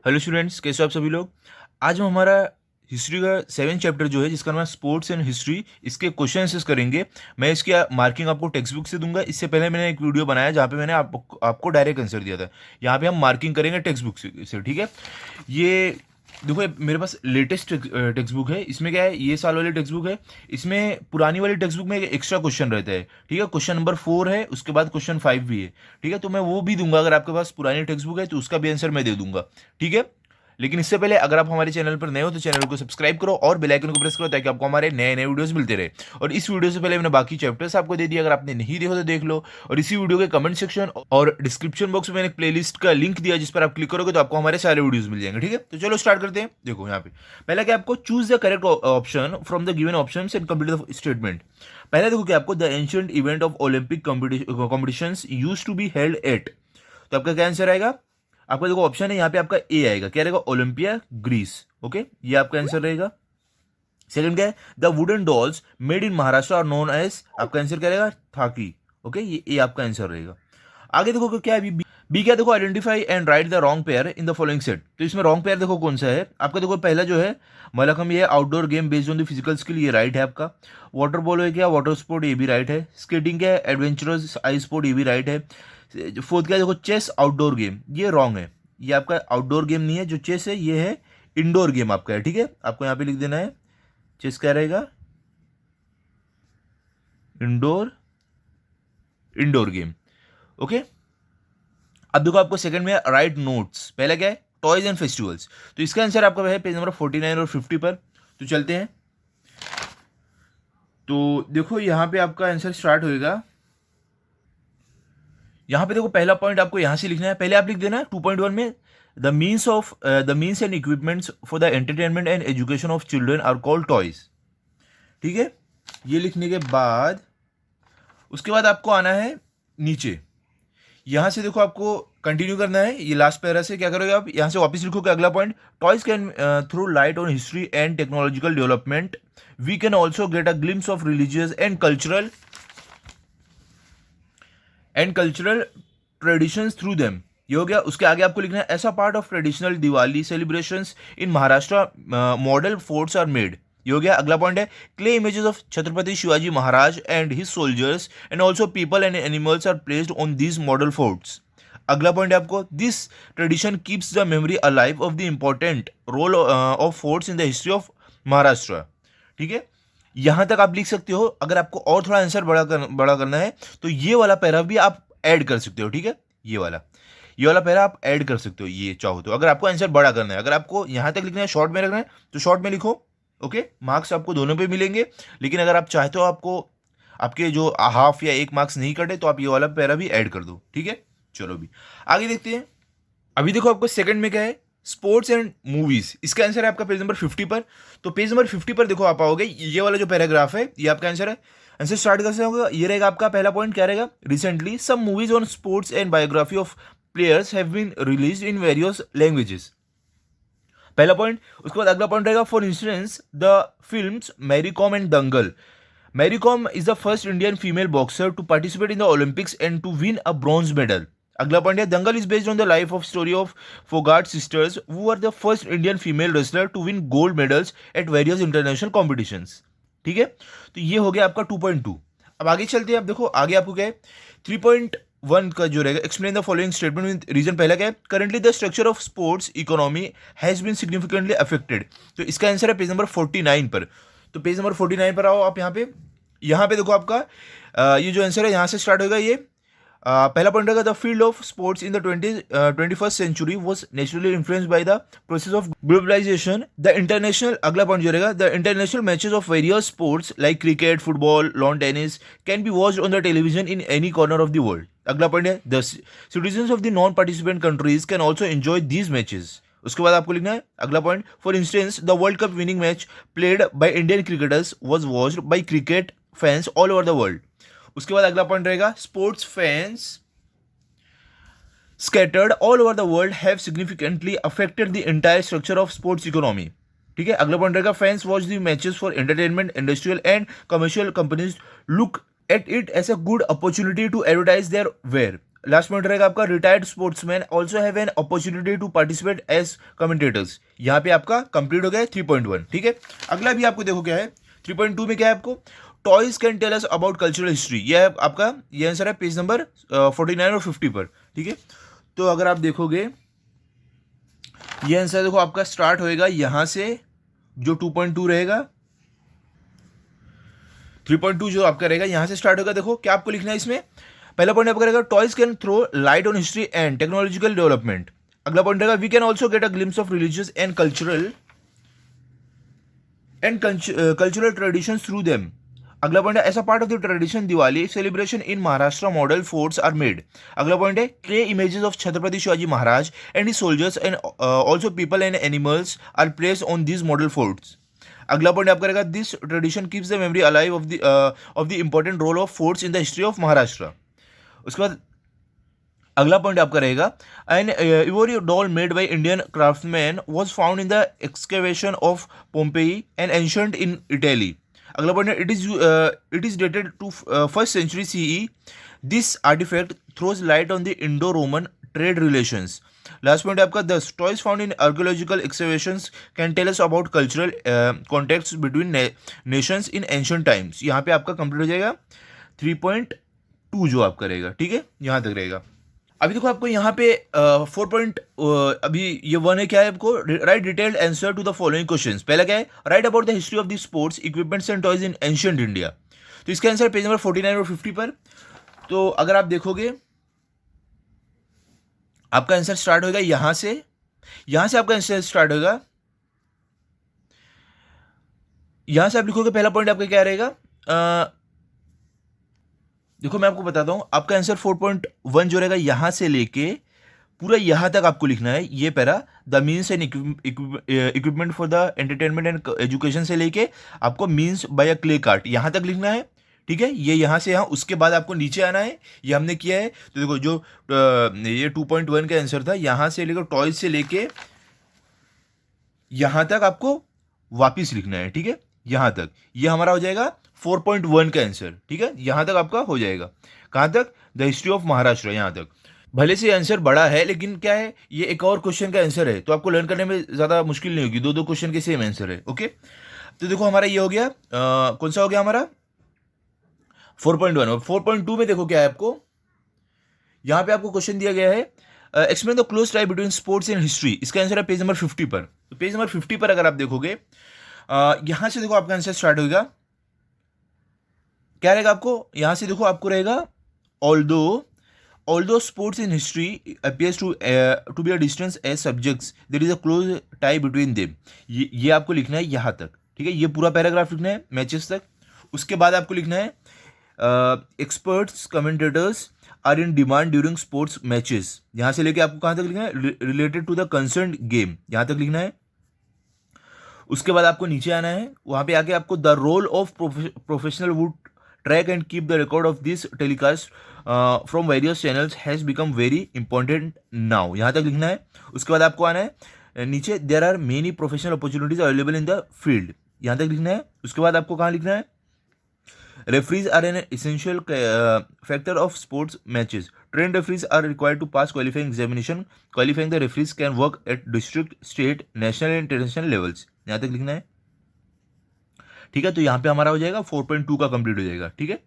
Hello students, कैसे हो आप सभी लोग। आज हम हमारा हिस्ट्री का 7 चैप्टर जो है, जिसका नाम है स्पोर्ट्स एंड हिस्ट्री, इसके क्वेश्चन आंसर्स करेंगे। मैं इसकी मार्किंग आपको टेक्स्ट बुक से दूंगा। इससे पहले मैंने एक वीडियो बनाया जहाँ पे मैंने आपको डायरेक्ट आंसर दिया था। यहाँ पे हम मार्किंग करेंगे टेक्स्ट बुक से, ठीक है। ये देखो, ये मेरे पास लेटेस्ट टेक्स्ट बुक है। इसमें क्या है, ये साल वाली टेक्स्ट बुक है। इसमें पुरानी वाली टेक्स्ट बुक में एक एक्स्ट्रा क्वेश्चन रहता है, ठीक है। क्वेश्चन नंबर 4 है, उसके बाद क्वेश्चन 5 भी है, ठीक है। तो मैं वो भी दूंगा। अगर आपके पास पुरानी टेक्स्ट बुक है तो उसका भी आंसर मैं दे दूंगा, ठीक है। लेकिन इससे पहले अगर आप हमारे चैनल पर नए हो तो चैनल को सब्सक्राइब करो और बेल आइकन को प्रेस करो, ताकि आपको हमारे नए नए वीडियोस मिलते रहे। और इस वीडियो से पहले मैंने बाकी चैप्टर्स आपको दे दिए, अगर आपने नहीं देखो तो देख लो। और इसी वीडियो के कमेंट सेक्शन और डिस्क्रिप्शन बॉक्स में मैंने एक प्लेलिस्ट का लिंक दिया, जिस पर आप क्लिक करोगे तो आपको हमारे सारे वीडियोस मिल जाएंगे, ठीक है। तो चलो स्टार्ट करते हैं। देखो यहाँ पे पहला क्या, आपको choose the correct option from the given options and complete the statement. पहला देखो कि आपको the ancient event of Olympic competitions used to be held at. तो आपका क्या आंसर आएगा। आपका देखो ऑप्शन है, यहाँ पे आपका ए आएगा, क्या रहेगा, ओलंपिया ग्रीस। ओके, ये आपका आंसर रहेगा। सेकंड क्या है, the wooden dolls made in Maharashtra are known as. आपका आंसर क्या रहेगा, थाकी। ओके, ये ए आपका आंसर रहेगा। आगे देखो कि क्या है, बी क्या, देखो identify and right the wrong pair in the following set. तो इसमें रॉन्ग पेयर देखो कौन सा है। आपका देखो पहला जो है मलखम, ये outdoor game based on the physical skill, ये राइट है आपका। वाटर पॉलो है क्या, वाटर स्पोर्ट, ये भी राइट है। स्केटिंग क्या है, एडवेंचरस आइस स्पोर्ट, ये भी राइट है। फोर्थ क्या है, देखो चेस आउटडोर गेम, ये रॉन्ग है। ये आपका आउटडोर गेम नहीं है जो चेस है, ये है इंडोर गेम आपका है, ठीक है। आपको यहाँ पे लिख देना है, चेस क्या रहेगा, इंडोर इंडोर गेम। ओके, अब देखो आपको सेकंड में राइट नोट्स। पहला क्या है, टॉयज एंड फेस्टिवल्स। तो इसका आंसर आपका है पेज नंबर 49 और 50 पर। तो चलते हैं। तो देखो यहाँ पे आपका आंसर स्टार्ट होएगा। यहाँ पे देखो पहला पॉइंट आपको यहाँ से लिखना है। पहले आप लिख देना 2.1 में, the means and equipments for the entertainment and education of children are called toys, ठीक है। ये लिखने के बाद उसके बाद आपको आना है नीचे। यहां से देखो आपको कंटिन्यू करना है, ये लास्ट पैरा से क्या करोगे आप, यहां से वापस लिखोगे अगला point, toys can throw light on history and technological development. We can also get a glimpse of religious and cultural traditions through them. ये हो गया। उसके आगे आपको लिखना है, ऐसा part of traditional Diwali celebrations in Maharashtra model forts are made. ये हो गया। अगला पॉइंट है, clay images of Chhatrapati Shivaji Maharaj and his soldiers and also people and animals are placed on these model forts. अगला पॉइंट है आपको, this tradition keeps the memory alive of the important role of forts in the history of Maharashtra, ठीक है। यहां तक आप लिख सकते हो। अगर आपको और थोड़ा आंसर बड़ा करना है तो ये वाला पैरा भी आप ऐड कर सकते हो, ठीक है। ये वाला पैरा आप ऐड कर सकते हो, ये चाहो तो। अगर आपको आंसर बड़ा करना है, अगर आपको यहां तक लिखना है, शॉर्ट में रखना है तो शॉर्ट में लिखो। ओके, मार्क्स आपको दोनों पे मिलेंगे। लेकिन अगर आप चाहते हो आपको आपके जो हाफ या 1 मार्क्स नहीं कटे, तो आप ये वाला पैरा भी ऐड कर दो, ठीक है। चलो भी आगे देखते हैं। अभी देखो आपको सेकंड में क्या है, स्पोर्ट्स एंड मूवीज। इसका आंसर है आपका पेज नंबर 50 पर। तो पेज नंबर 50 पर देखो आप आओगे, ये वाला जो पैराग्राफ है ये आपका आंसर है। आंसर स्टार्ट कैसे होगा, ये रहेगा आपका पहला पॉइंट, क्या रहेगा, recently some movies on sports and biography of players have been released in various languages. पहला पॉइंट। उसके बाद अगला पॉइंट रहेगा, for instance the films Mary Kom and Dangal. Mary Kom is the first Indian female boxer to participate in the Olympics and to win a bronze medal. अगला point है, Dangal is based on the life of story of Phogat sisters who are the first Indian female wrestler to win gold medals at various international competitions, ठीक है। तो ये हो गया आपका 2.2। अब आगे चलते हैं। अब देखो आगे आपको क्या है, 3.1 का जो रहेगा, explain the following statement with reason. पहला क्या है, currently the structure of sports economy has been significantly affected. तो इसका आंसर है पेज नंबर 49 पर। तो पेज नंबर 49 पर आओ आप। यहाँ पे देखो आपका ये जो आंसर है यहाँ से स्टार्ट होगा। ये पहला पॉइंट रहेगा, the field of sports in the 21st century was naturally influenced by the process of globalisation. The international, अगला पॉइंट जो रहेगा, the international matches of various sports like cricket, football, lawn tennis can be watched on the television in any corner of the world. अगला point है, the citizens of the non participant countries can also enjoy these matches. उसके बाद आपको लिखना है अगला point, for instance the world cup winning match played by Indian cricketers was watched bye cricket fans all over the world. उसके बाद अगला point रहेगा, sports fans scattered all over the world have significantly affected the entire structure of sports economy, ठीक है। अगला point रहेगा, fans watch the matches for entertainment, industrial and commercial companies look at it as a good opportunity to advertise their wear। Last point रहेगा आपका retired sportsman also have an opportunity to participate as commentators. यहाँ पे आपका complete हो गया है 3.1। ठीक है, अगला भी आपको देखो क्या है 3.2 में क्या है आपको toys can tell us about cultural history. यह है आपका ये आंसर है पेज नंबर 49 और 50 पर। ठीक है, तो अगर आप देखोगे ये आंसर देखो आपका स्टार्ट होएगा यहां से, जो 2.2 रहेगा 3.2 जो आपका रहेगा यहां से स्टार्ट होगा। देखो क्या आपको लिखना है इसमें, पहला पॉइंट आपका रहेगा toys can throw light on history and technological development. अगला पॉइंट रहेगा we can also get a glimpse of religious and cultural traditions through them. अगला पॉइंट है as a part of the tradition Diwali celebration in Maharashtra model forts are made. अगला point है clay images of Chhatrapati Shivaji Maharaj and his soldiers and also people and animals are placed on this model forts. अगला point आपका रहेगा this tradition keeps the memory alive of the important role of forts in the history of Maharashtra. उसके बाद अगला point आपका रहेगा an ivory doll made by Indian craftsman was found in the excavation of Pompeii and ancient in Italy. अगला point है it is dated to first century CE. This artifact throws light on the Indo Roman trade relations. Last point आपका the toys found in archaeological excavations can tell us about cultural contacts between nations in ancient times. यहाँ पे आपका complete हो जाएगा 3.2 जो आपका रहेगा। ठीक है, यहाँ तक रहेगा। अभी देखो आपको यहाँ पे 4 अभी ये 1 है क्या है आपको write detailed answer to the following questions. पहला क्या है write about the history of the sports equipments and toys in ancient India. तो इसका आंसर पेज नंबर 49 और 50 पर। तो अगर आप देखोगे आपका आंसर स्टार्ट होगा यहां से आपका आंसर स्टार्ट होगा, यहां से आप लिखोगे पहला पॉइंट आपका क्या रहेगा देखो मैं आपको बताता हूं आपका आंसर 4.1 जो रहेगा यहां से लेके पूरा यहां तक आपको लिखना है। ये para the means and equipment for the entertainment and education से लेके आपको means by a clay cart यहां तक लिखना है। ठीक है, ये यहाँ से यहाँ, उसके बाद आपको नीचे आना है, ये हमने किया है। तो देखो जो ये 2.1 का आंसर था यहाँ से लेकर टॉयज से लेके यहाँ तक आपको वापिस लिखना है। ठीक है, यहाँ तक ये हमारा हो जाएगा 4.1 का आंसर। ठीक है, यहाँ तक आपका हो जाएगा। कहाँ तक? द हिस्ट्री ऑफ महाराष्ट्र, यहाँ तक। भले से आंसर बड़ा है लेकिन क्या है ये एक और क्वेश्चन का आंसर है, तो आपको लर्न करने में ज़्यादा मुश्किल नहीं होगी। दो क्वेश्चन के सेम आंसर है। ओके, तो देखो हमारा ये हो गया कौन सा हो गया हमारा 4.1। और 4.2 में देखो क्या है आपको यहाँ पे आपको क्वेश्चन दिया गया है explain the close tie between sports and history. इसका आंसर है पेज नंबर 50 पर। तो पेज नंबर 50 पर अगर आप देखोगे यहां से देखो आपका आंसर स्टार्ट होगा, क्या रहेगा आपको यहां से देखो आपको रहेगा although sports in history appears to be a distance as subjects there is a close tie between them। ये आपको लिखना है यहाँ तक। ठीक है, ये पूरा पैराग्राफ लिखना है मैचेस तक। उसके बाद आपको लिखना है experts commentators are in demand during sports matches. यहाँ से लेके आपको कहाँ तक लिखना है related to the concern game, यहाँ तक लिखना है। उसके बाद आपको नीचे आना है, वहाँ पे आके आपको the role of professional would track and keep the record of this telecast from various channels has become very important now, यहाँ तक लिखना है। उसके बाद आपको आना है नीचे there are many professional opportunities available in the field, यहाँ तक लिखना है। उसके बाद आपको कहाँ लिखना है referees are an essential factor of sports matches. Trained referees are required to pass qualifying examination. Qualifying the referees can work at district, state, national and international levels. यहाँ तक लिखना है। ठीक है, तो यहाँ पे हमारा हो जाएगा 4.2 का कंप्लीट हो जाएगा। ठीक है,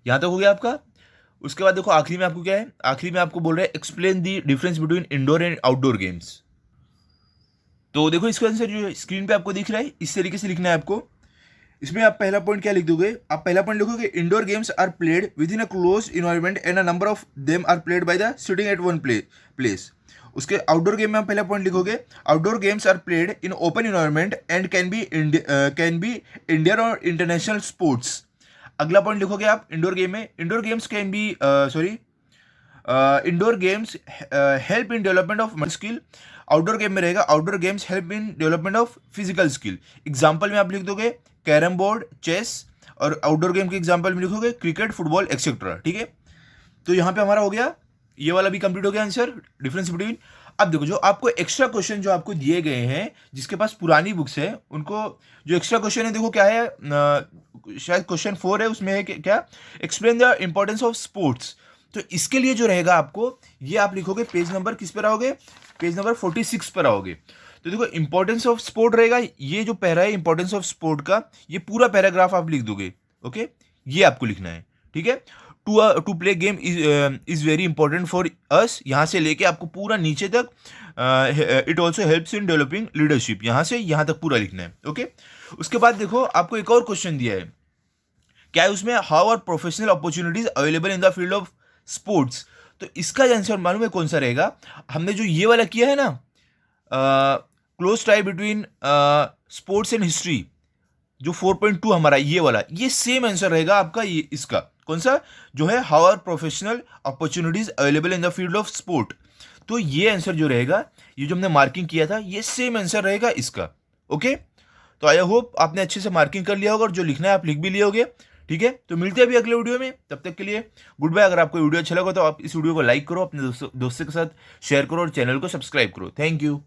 यहाँ तक हो गया आपका। उसके बाद देखो आखिरी में आपको क्या है, आखिरी में आपको बोल रहे हैं explain the difference between indoor and outdoor games. तो देखो इसका आंसर जो स्क्रीन पे आपको दिख रहा है इस तरीके से लिखना है आपको। इसमें आप पहला पॉइंट क्या लिख दोगे, आप पहला पॉइंट लिखोगे indoor games are played with in a close environment and a number of them are played by the sitting at one place. उसके आउटडोर गेम में आप पहला पॉइंट लिखोगे outdoor games are played in open environment and can be Indian और international sports. अगला point लिखोगे आप indoor game में indoor games can be indoor games help in development of skill. Outdoor game में रहेगा outdoor games help in development of physical skill. Example में आप लिख दोगे कैरम बोर्ड, चेस, और आउटडोर गेम के एग्जांपल में लिखोगे क्रिकेट, फुटबॉल एक्सेट्रा। ठीक है, तो यहाँ पे हमारा हो गया ये वाला भी कंप्लीट हो गया आंसर डिफरेंस बिटवीन। अब देखो जो आपको एक्स्ट्रा क्वेश्चन जो आपको दिए गए हैं जिसके पास पुरानी बुक्स है उनको जो एक्स्ट्रा क्वेश्चन है देखो क्या है शायद क्वेश्चन 4 है, उसमें है क्या explain the importance of sports. तो इसके लिए जो रहेगा आपको, ये आप लिखोगे पेज नंबर किस पर आओगे, पेज नंबर 46 पर आओगे। तो देखो इंपॉर्टेंस ऑफ स्पोर्ट रहेगा, ये जो पैरा है इंपॉर्टेंस ऑफ स्पोर्ट का, ये पूरा पैराग्राफ आप लिख दोगे। ओके, ये आपको लिखना है, ठीक है। To play game is very important for us, यहाँ से लेके आपको पूरा नीचे तक, it also helps in developing leadership, यहाँ से यहाँ तक पूरा लिखना है। ओके, उसके बाद देखो आपको एक और क्वेश्चन दिया है, क्या है उसमें, how are professional opportunities available in the field of sports. तो इसका आंसर मालूम है कौन सा रहेगा, हमने जो ये वाला किया है ना, close tie between sports and history, जो 4.2 हमारा ये वाला, ये सेम आंसर रहेगा आपका, ये इसका कौन सा जो है, how are professional opportunities available in the field of sport. तो ये आंसर जो रहेगा, ये जो हमने मार्किंग किया था, ये सेम आंसर रहेगा इसका। ओके, तो आई होप आपने अच्छे से मार्किंग कर लिया होगा और जो लिखना है आप लिख भी लिए होगे। ठीक है, तो मिलते हैं अभी अगले वीडियो में, तब तक के लिए गुड बाय। अगर आपको वीडियो अच्छा लगा तो आप इस वीडियो को लाइक करो, अपने दोस्तों के साथ शेयर करो और चैनल को सब्सक्राइब करो। Thank you.